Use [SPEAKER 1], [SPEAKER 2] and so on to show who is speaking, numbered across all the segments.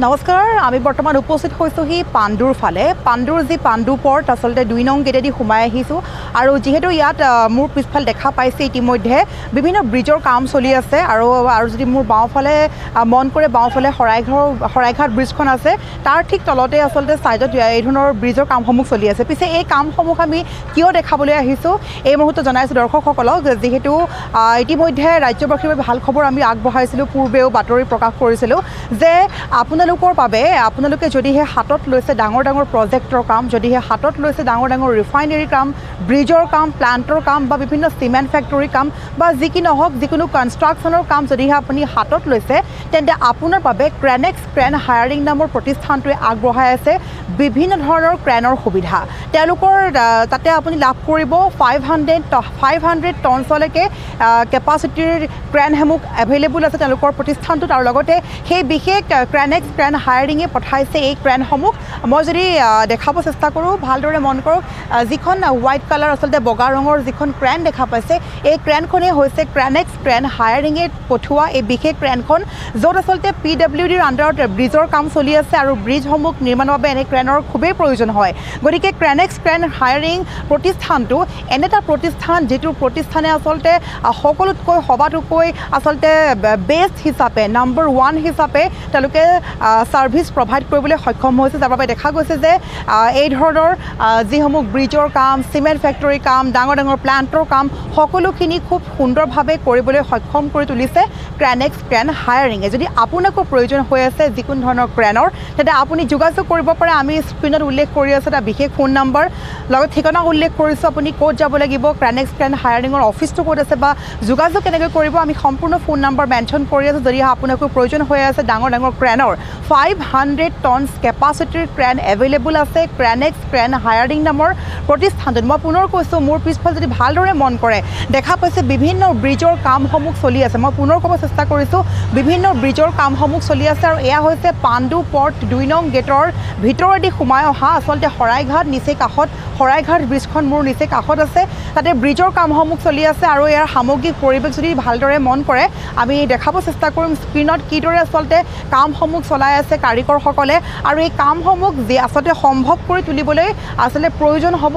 [SPEAKER 1] নমস্কাৰ আমি বৰ্তমান উপস্থিত হৈছোহি পাণ্ডুৰ ফালে পাণ্ডুৰ যি পাণ্ডু পৰ্ট আসলতে 2 নং গেটেদি সোমাই আহিছো আৰু যেহেতু ইয়াত মোৰ পিছফাল দেখা পাইছে ইতিমধ্যে বিভিন্ন ব্ৰিজৰ কাম চলি আছে আৰু যদি মোৰ বাওঁফালে মন কৰে বাওঁফালে হৰাইঘাট ব্ৰিজখন আছে তাৰ ঠিক তলতে আসলতে সাইডত এই ধৰণৰ ব্ৰিজৰ কামসমূহ চলি আছে পিছে এই কামসমূহ আমি কিয় দেখাবলৈ আহিছো এই মুহূৰ্তত জনাইছো দৰ্শকসকলক যেহেতু ইতিমধ্যে ৰাজ্যবাসীৰ বাবে ভাল খবৰ আমি আগবঢ়াইছিলো পূৰ্বেও বাতৰি প্ৰকাশ কৰিছিলো যে আপোনালোকৰ বাবে আপোনালোকে যদিহে হাতত লৈছে ডাঙৰ ডাঙৰ প্ৰজেক্টৰ কাম যদিহে হাতত লৈছে ডাঙৰ ডাঙৰ ৰিফাইনাৰী কাম ব্ৰিজৰ কাম প্লান্টৰ কাম বা বিভিন্ন সিমেন্ট ফেক্টৰী কাম বা যিকি নহওক যিকোনো কনষ্ট্ৰাকচনৰ কাম যদিহে আপুনি হাতত লৈছে তেন্তে আপোনাৰ বাবে ক্ৰেনেক্স ক্ৰেন হায়াৰিং নামৰ প্ৰতিষ্ঠানটোৱে আগবঢ়াই আছে বিভিন্ন ধৰণৰ ক্ৰেনৰ সুবিধা তেওঁলোকৰ তাতে আপুনি লাভ কৰিব 500 টনছলৈকে কেপাচিটিৰ ক্ৰেনসমূহ এভেইলেবল আছে তেওঁলোকৰ প্ৰতিষ্ঠানটোত আৰু লগতে সেই বিশেষ ক্ৰেনেক্স ক্ৰেন হায়াৰিঙে পঠাইছে এই ক্ৰেনসমূহ মই যদি দেখাব চেষ্টা কৰোঁ ভালদৰে মন কৰক যিখন হোৱাইট কালাৰ আসলতে বগা ৰঙৰ যিখন ক্ৰেন দেখা পাইছে এই ক্ৰেনখনেই হৈছে ক্ৰেনেক্স ক্ৰেন হায়াৰিঙে পঠোৱা এই বিশেষ ক্ৰেনখন য'ত আসলতে PWDৰ আণ্ডাৰত ব্ৰিজৰ কাম চলি আছে আৰু ব্ৰিজসমূহ নিৰ্মাণৰ বাবে এনে ক্ৰেনৰ খুবেই প্ৰয়োজন হয় গতিকে ক্ৰেনেক্স ক্ৰেন হায়াৰিং প্ৰতিষ্ঠানটো এনে এটা প্ৰতিষ্ঠান যিটো প্ৰতিষ্ঠানে আসলতে সকলোতকৈ সবাতোকৈ আসলতে বেষ্ট হিচাপে নাম্বাৰ 1 হিচাপে তেওঁলোকে সাৰ্ভিস প্ৰভাইড কৰিবলৈ সক্ষম হৈছে যাৰ বাবে দেখা গৈছে যে এই ধৰণৰ যিসমূহ ব্ৰিজৰ কাম সিমেন্ট ফেক্টৰী কাম ডাঙৰ ডাঙৰ প্লান্টৰ কাম সকলোখিনি খুব সুন্দৰভাৱে কৰিবলৈ সক্ষম কৰি তুলিছে ক্ৰেনেক্স ক্ৰেন হায়াৰিঙে যদি আপোনাকো প্ৰয়োজন হৈ আছে যিকোনো ধৰণৰ ক্ৰেনৰ তেন্তে আপুনি যোগাযোগ কৰিব পাৰে আমি স্ক্ৰীনত উল্লেখ কৰি আছো এটা বিশেষ ফোন নম্বৰ লগত ঠিকনা উল্লেখ কৰিছো আপুনি ক'ত যাব লাগিব ক্ৰেনেক্স ক্ৰেন হায়াৰিঙৰ অফিচটো ক'ত আছে বা যোগাযোগ কেনেকৈ কৰিব আমি সম্পূৰ্ণ ফোন নম্বৰ মেনশ্যন কৰি আছো যদি আপোনাকো প্ৰয়োজন হৈ আছে ডাঙৰ ডাঙৰ ক্ৰেনৰ 500 টনছ কেপাচিটিৰ ক্ৰেন এভেইলেবল আছে ক্ৰেনেক্স ক্ৰেন হায়াৰিং নামৰ প্ৰতিষ্ঠানটোত মই পুনৰ কৈছোঁ মোৰ পিছফাল যদি ভালদৰে মন কৰে দেখা পাইছে বিভিন্ন ব্ৰিজৰ কামসমূহ চলি আছে মই পুনৰ ক'ব চেষ্টা কৰিছোঁ বিভিন্ন ব্ৰিজৰ কামসমূহ চলি আছে আৰু এয়া হৈছে পাণ্ডু পৰ্ট 2 নং গেটৰ ভিতৰেদি সোমাই অহা আসলতে হৰাইঘাট নিচেই কাষত হৰাইঘাট ব্ৰিজখন মোৰ নিচেই কাষত আছে তাতে ব্ৰিজৰ কামসমূহ চলি আছে আৰু ইয়াৰ সামগ্ৰিক পৰিৱেশ যদি ভালদৰে মন কৰে আমি দেখাব চেষ্টা কৰিম স্ক্ৰীনত কিদৰে আসলতে কামসমূহ চলাই আছে কাৰিকৰসকলে আৰু এই কামসমূহ যে আসলতে সম্ভৱ কৰি তুলিবলৈ আসলে প্ৰয়োজন হ'ব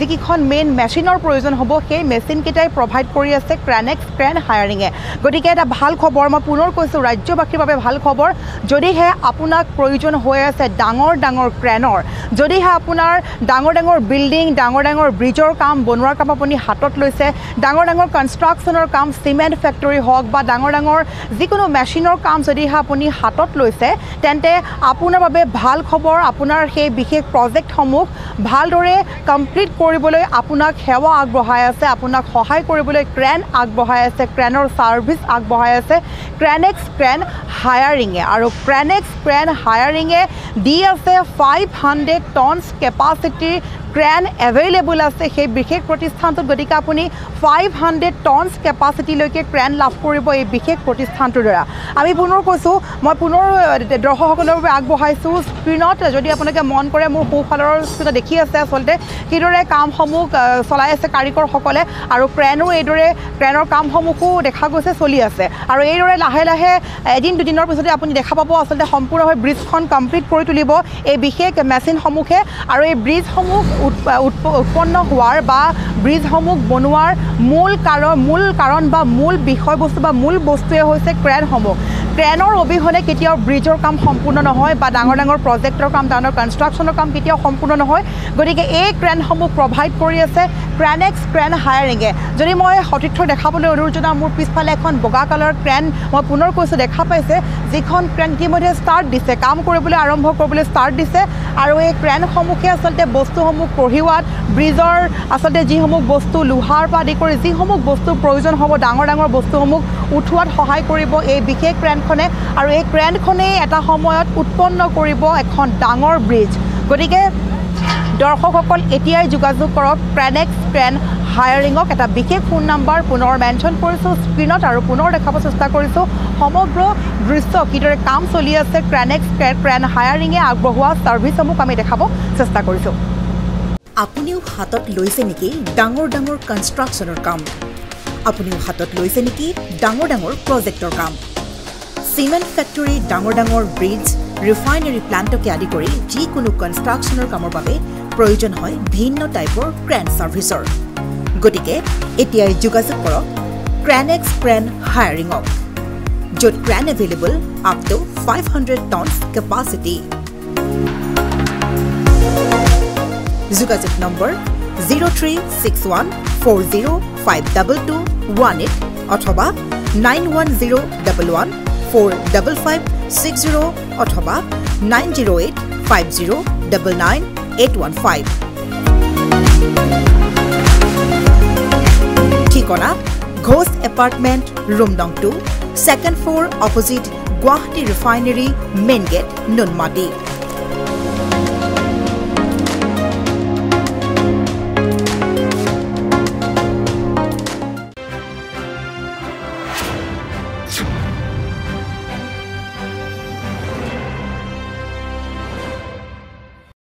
[SPEAKER 1] যিকিখন মেইন মেচিনৰ প্ৰয়োজন হ'ব সেই মেচিনকেইটাই প্ৰভাইড কৰি আছে ক্ৰেনেক্স ক্ৰেন হায়াৰিঙে গতিকে এটা ভাল খবৰ মই পুনৰ কৈছোঁ ৰাজ্যবাসীৰ বাবে ভাল খবৰ যদিহে আপোনাক প্ৰয়োজন হৈ আছে ডাঙৰ ডাঙৰ ক্ৰেনৰ যদিহে আপোনাৰ ডাঙৰ ডাঙৰ বিল্ডিং ডাঙৰ ডাঙৰ ব্ৰিজৰ কাম বনোৱাৰ কাম আপুনি হাতত লৈছে ডাঙৰ ডাঙৰ কনষ্ট্ৰাকচনৰ কাম সিমেন্ট ফেক্টৰী হওক বা ডাঙৰ ডাঙৰ যিকোনো মেচিনৰ কাম যদিহে আপুনি হাতত লৈছে তেন্তে আপোনাৰ বাবে ভাল খবৰ আপোনাৰ সেই বিশেষ প্ৰজেক্টসমূহ ভালদৰে কমপ্লিট কৰিবলৈ আপোনাক সেৱা আগবঢ়াই আছে আপোনাক সহায় কৰিবলৈ ক্ৰেন আগবঢ়াই আছে ক্ৰেনৰ সাৰ্ভিস আগবঢ়াই আছে ক্ৰেনেক্স ক্ৰেন হায়াৰিঙে আৰু ক্ৰেনেক্স ক্ৰেন হায়াৰিঙে দি আছে 500 টনছ কেপাচিটিৰ ক্ৰেন এভেইলেবল আছে সেই বিশেষ প্ৰতিষ্ঠানটোত গতিকে আপুনি 500 টনছ কেপাচিটিলৈকে ক্ৰেন লাভ কৰিব এই বিশেষ প্ৰতিষ্ঠানটোৰ দ্বাৰা আমি পুনৰ কৈছোঁ মই পুনৰ দৰ্শকসকলৰ বাবে আগবঢ়াইছোঁ স্ক্ৰীনত যদি আপোনালোকে মন কৰে মোৰ সোঁফালৰ স্ক্ৰীনত দেখি আছে আচলতে কিদৰে কামসমূহ চলাই আছে কাৰিকৰসকলে আৰু ক্ৰেনো এইদৰে ক্ৰেনৰ কামসমূহো দেখা গৈছে চলি আছে আৰু এইদৰে লাহে লাহে এদিন দুদিনৰ পিছতে আপুনি দেখা পাব আচলতে সম্পূৰ্ণভাৱে ব্ৰিজখন কমপ্লিট কৰি তুলিব এই বিশেষ মেচিনসমূহে আৰু এই ব্ৰিজসমূহ উৎপন্ন হোৱাৰ বা ব্ৰিজসমূহ বনোৱাৰ মূল কাৰণ বা মূল বিষয়বস্তু বা মূল বস্তুৱে হৈছে ক্ৰেনসমূহ ক্ৰেনৰ অবিহনে কেতিয়াও ব্ৰিজৰ কাম সম্পূৰ্ণ নহয় বা ডাঙৰ ডাঙৰ প্ৰজেক্টৰ কাম ডাঙৰ কনষ্ট্ৰাকচনৰ কাম কেতিয়াও সম্পূৰ্ণ নহয় গতিকে এই ক্ৰেনসমূহ প্ৰভাইড কৰি আছে ক্ৰেনেক্স ক্ৰেন হায়াৰিঙে যদি মই সতীৰ্থ দেখাবলৈ অনুৰোধ জনাওঁ মোৰ পিছফালে এখন বগা কালাৰ ক্ৰেন মই পুনৰ কৈছোঁ দেখা পাইছে যিখন ক্ৰেন ইতিমধ্যে ষ্টাৰ্ট দিছে কাম কৰিবলৈ আৰম্ভ কৰিবলৈ ষ্টাৰ্ট দিছে আৰু এই ক্ৰেনসমূহে আচলতে বস্তুসমূহ কঢ়িওৱাত ব্ৰিজৰ আচলতে যিসমূহ বস্তু লোহাৰ পৰা আদি কৰি যিসমূহ বস্তুৰ প্ৰয়োজন হ'ব ডাঙৰ ডাঙৰ বস্তুসমূহ উঠোৱাত সহায় কৰিব এই বিশেষ ক্ৰেনখনে আৰু এই ক্ৰেনখনেই এটা সময়ত উৎপন্ন কৰিব এখন ডাঙৰ ব্ৰিজ গতিকে দৰ্শকসকল এতিয়াই যোগাযোগ কৰক ক্ৰেনেক্স ক্ৰেন হায়াৰিঙক এটা বিশেষ ফোন নম্বৰ পুনৰ মেনশ্যন কৰিছোঁ স্ক্ৰীনত আৰু পুনৰ দেখাব চেষ্টা কৰিছোঁ সমগ্ৰ দৃশ্য কিদৰে কাম চলি আছে ক্ৰেনেক্স ক্ৰেন হায়াৰিঙে আগবঢ়োৱা ছাৰ্ভিছসমূহ আমি দেখাব চেষ্টা কৰিছোঁ আপুনিও হাতত লৈছে নেকি ডাঙৰ ডাঙৰ কনষ্ট্ৰাকচনৰ কাম আপুনিও হাতত লৈছে নেকি ডাঙৰ ডাঙৰ প্ৰজেক্টৰ কাম সিমেন্ট ফেক্টৰী ডাঙৰ ডাঙৰ ব্ৰিজ
[SPEAKER 2] ৰিফাইনাৰী প্লাণ্টকে আদি কৰি যিকোনো কনষ্ট্ৰাকশ্যনৰ কামৰ বাবে প্ৰয়োজন হয় ভিন্ন টাইপৰ ক্ৰেন ছাৰ্ভিচৰ গতিকে এতিয়াই যোগাযোগ কৰক ক্ৰেনেক্স ক্ৰেন হায়াৰিঙক য'ত crane available up to 500 tons capacity যোগাযোগ নম্বৰ 0361405218 অথবা 9101145560 অথবা 9085099815 ঠিকনা ঘোষ এপাৰ্টমেণ্ট ৰুম নং 2 2nd floor opposite Guwahati Refinery Main Gate Nunmati